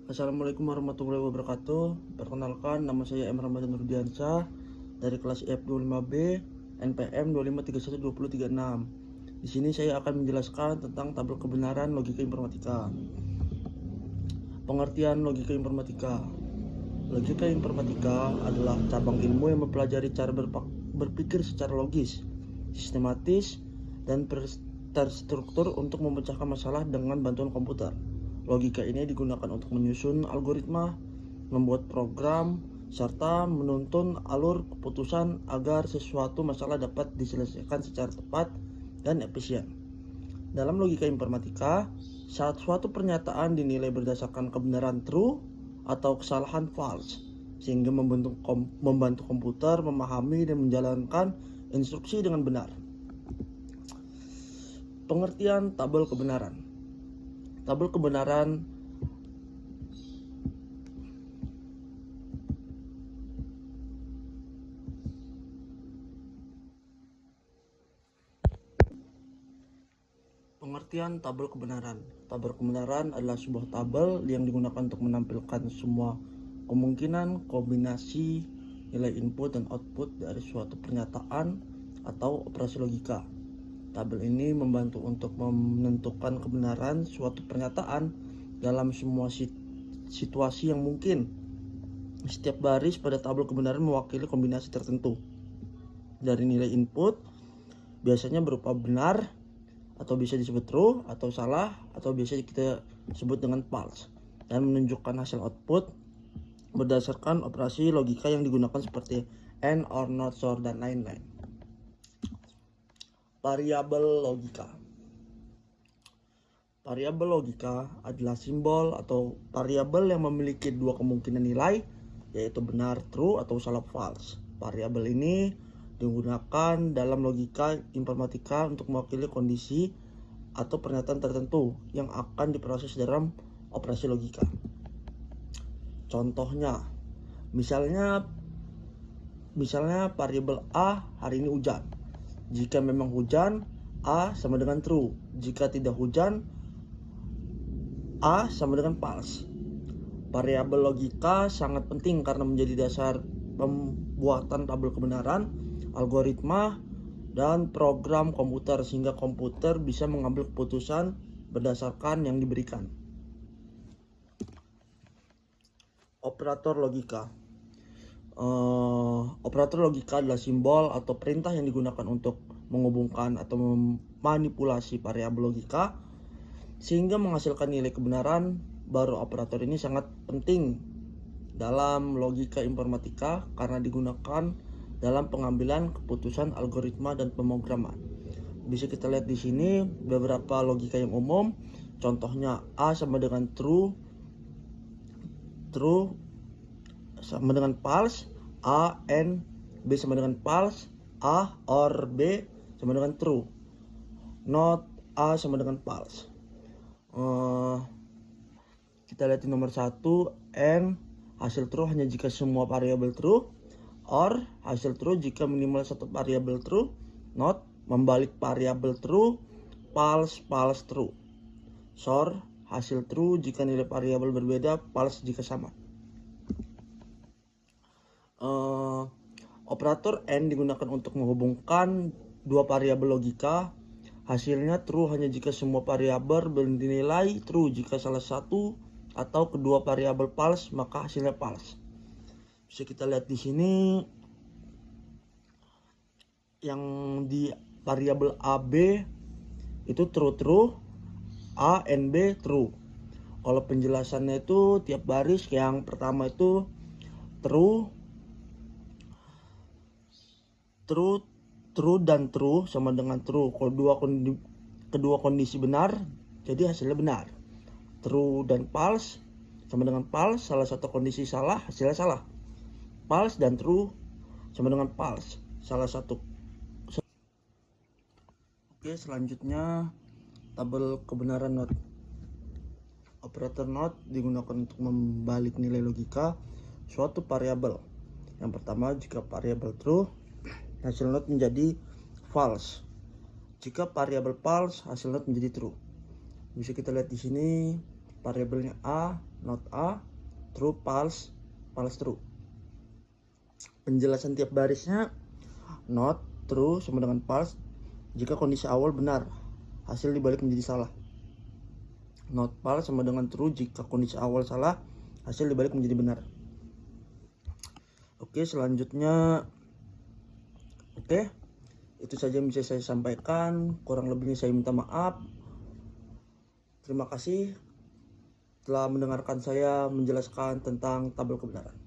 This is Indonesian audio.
Assalamualaikum warahmatullahi wabarakatuh. Perkenalkan, nama saya M. Ramadan Nurdiansyah dari kelas F25B NPM 2531236. Di sini saya akan menjelaskan tentang tabel kebenaran logika informatika. Pengertian logika informatika. Logika informatika adalah cabang ilmu yang mempelajari cara berpikir secara logis, sistematis, dan terstruktur untuk memecahkan masalah dengan bantuan komputer. Logika ini digunakan untuk menyusun algoritma, membuat program, serta menuntun alur keputusan agar sesuatu masalah dapat diselesaikan secara tepat dan efisien. Dalam logika informatika, saat suatu pernyataan dinilai berdasarkan kebenaran true atau kesalahan false, sehingga membantu komputer memahami dan menjalankan instruksi dengan benar. Pengertian tabel kebenaran. Tabel kebenaran Pengertian tabel kebenaran. Tabel kebenaran adalah sebuah tabel yang digunakan untuk menampilkan semua kemungkinan kombinasi nilai input dan output dari suatu pernyataan atau operasi logika. Tabel ini membantu untuk menentukan kebenaran suatu pernyataan dalam semua situasi yang mungkin. Setiap baris pada tabel kebenaran mewakili kombinasi tertentu dari nilai input, biasanya berupa benar atau bisa disebut true atau salah atau biasa kita sebut dengan false, dan menunjukkan hasil output berdasarkan operasi logika yang digunakan seperti AND, OR, NOT, SOR, dan lain-lain. Variabel logika. Variabel logika adalah simbol atau variabel yang memiliki dua kemungkinan nilai, yaitu benar true atau salah false. Variabel ini digunakan dalam logika informatika untuk mewakili kondisi atau pernyataan tertentu yang akan diproses dalam operasi logika. Contohnya, misalnya variabel A hari ini hujan. Jika memang hujan, A sama dengan true. Jika tidak hujan, A sama dengan false. Variabel logika sangat penting karena menjadi dasar pembuatan tabel kebenaran, algoritma, dan program komputer, sehingga komputer bisa mengambil keputusan berdasarkan yang diberikan. Operator logika. Operator logika adalah simbol atau perintah yang digunakan untuk menghubungkan atau memanipulasi variabel logika sehingga menghasilkan nilai kebenaran. Baru operator ini sangat penting dalam logika informatika karena digunakan dalam pengambilan keputusan algoritma dan pemrograman. Bisa kita lihat di sini beberapa logika yang umum. Contohnya A sama dengan true sama dengan false, A and B sama dengan false, A or B sama dengan true, not A sama dengan false. Kita lihat di nomor 1, and hasil true hanya jika semua variabel true, or hasil true jika minimal satu variabel true, not membalik variabel true, false true, SOR hasil true jika nilai variabel berbeda, false jika sama. Operator AND digunakan untuk menghubungkan dua variabel logika. Hasilnya true hanya jika semua variabel bernilai true. Jika salah satu atau kedua variabel false, maka hasilnya false. Bisa kita lihat di sini yang di variabel AB itu true, A and B true. Kalau penjelasannya itu tiap baris, yang pertama itu true dan true sama dengan true. Kalau kedua kondisi benar, jadi hasilnya benar. True dan false sama dengan false, salah satu kondisi salah, hasilnya salah. False dan true sama dengan false, salah satu. Oke, selanjutnya tabel kebenaran NOT. Operator NOT digunakan untuk membalik nilai logika suatu variabel. Yang pertama, jika variabel true, hasil NOT menjadi false. Jika variabel false, hasil NOT menjadi true. Bisa kita lihat di sini variabelnya A, not A, true, false, false, true. Penjelasan tiap barisnya, not true sama dengan false jika kondisi awal benar, hasil dibalik menjadi salah. Not false sama dengan true jika kondisi awal salah, hasil dibalik menjadi benar. Oke, selanjutnya itu saja yang bisa saya sampaikan. Kurang lebihnya saya minta maaf. Terima kasih telah mendengarkan saya menjelaskan tentang tabel kebenaran.